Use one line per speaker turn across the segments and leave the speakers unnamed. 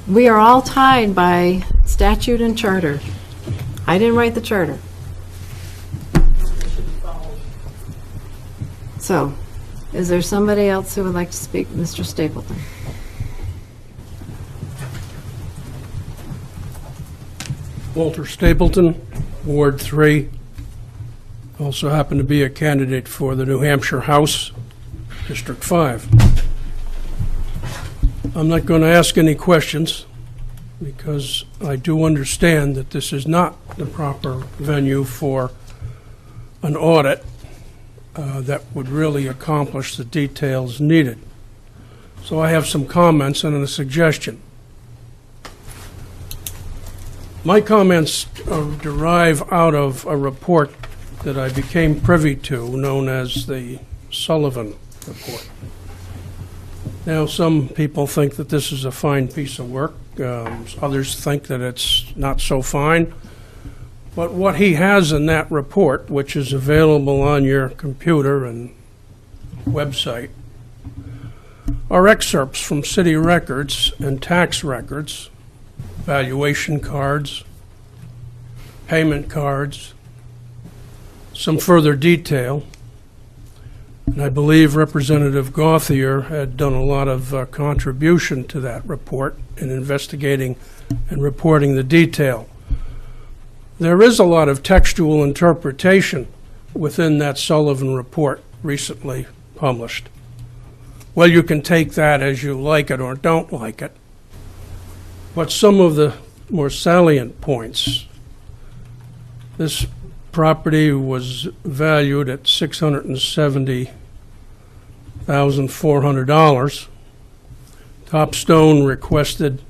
We are all tied by statute and charter. I didn't write the charter. So, is there somebody else who would like to speak? Mr. Stapleton.
Walter Stapleton, Ward 3. Also happen to be a candidate for the New Hampshire House, District 5. I'm not going to ask any questions because I do understand that this is not the proper venue for an audit that would really accomplish the details needed. So I have some comments and a suggestion. My comments derive out of a report that I became privy to, known as the Sullivan Report. Now, some people think that this is a fine piece of work. Others think that it's not so fine. But what he has in that report, which is available on your computer and website, are excerpts from city records and tax records, valuation cards, payment cards, some further detail. And I believe Representative Gauthier had done a lot of contribution to that report in investigating and reporting the detail. There is a lot of textual interpretation within that Sullivan report recently published. Well, you can take that as you like it or don't like it. But some of the more salient points: this property was valued at $670,400. Topstone requested,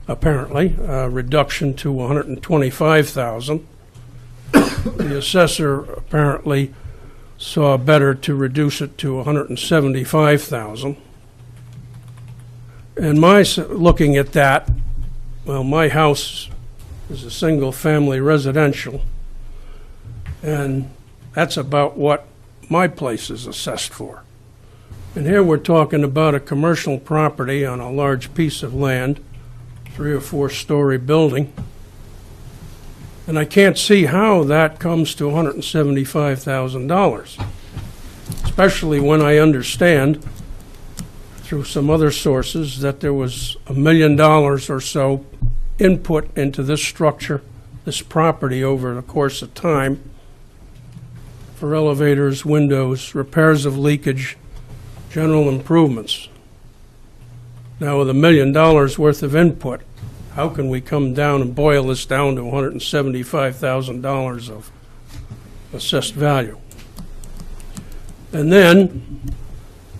apparently, a reduction to $125,000. The assessor apparently saw better to reduce it to $175,000. And looking at that, well, my house is a single-family residential, and that's about what my place is assessed for. And here we're talking about a commercial property on a large piece of land, 3 or 4 story building, and I can't see how that comes to $175,000, especially when I understand through some other sources that there was $1 million or so input into this structure, this property, over the course of time for elevators, windows, repairs of leakage, general improvements. Now, with $1 million worth of input, how can we come down and boil this down to $175,000 of assessed value? And then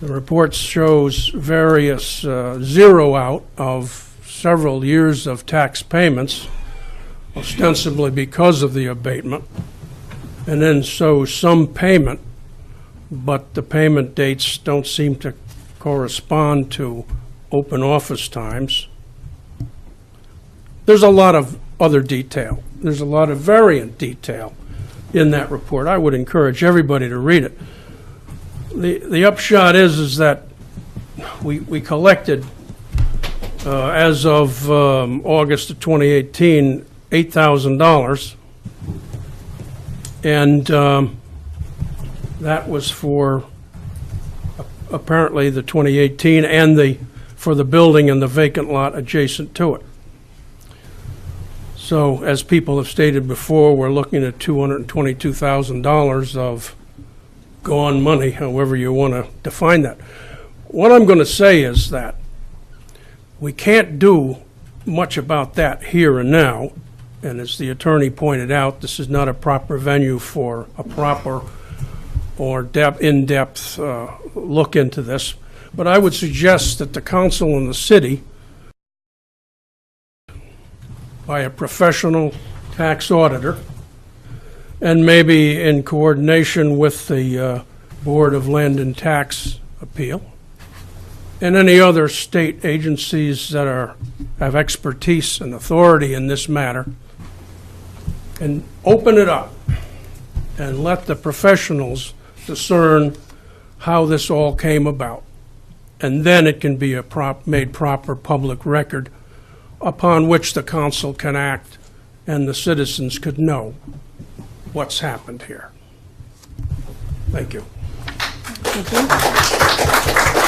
the report shows various zero out of several years of tax payments, ostensibly because of the abatement, and then shows some payment, but the payment dates don't seem to correspond to open office times. There's a lot of other detail. There's a lot of variant detail in that report. I would encourage everybody to read it. The upshot is that we collected, as of August of 2018, $8,000, and that was for apparently the 2018 and for the building and the vacant lot adjacent to it. So, as people have stated before, we're looking at $222,000 of gone money, however you want to define that. What I'm going to say is that we can't do much about that here and now, and as the attorney pointed out, this is not a proper venue for a proper or in-depth look into this. But I would suggest that the council and the city, by a professional tax auditor, and maybe in coordination with the Board of Land and Tax Appeal, and any other state agencies that have expertise and authority in this matter, and open it up and let the professionals discern how this all came about. And then it can be made proper public record upon which the council can act and the citizens could know what's happened here. Thank you.
Thank you.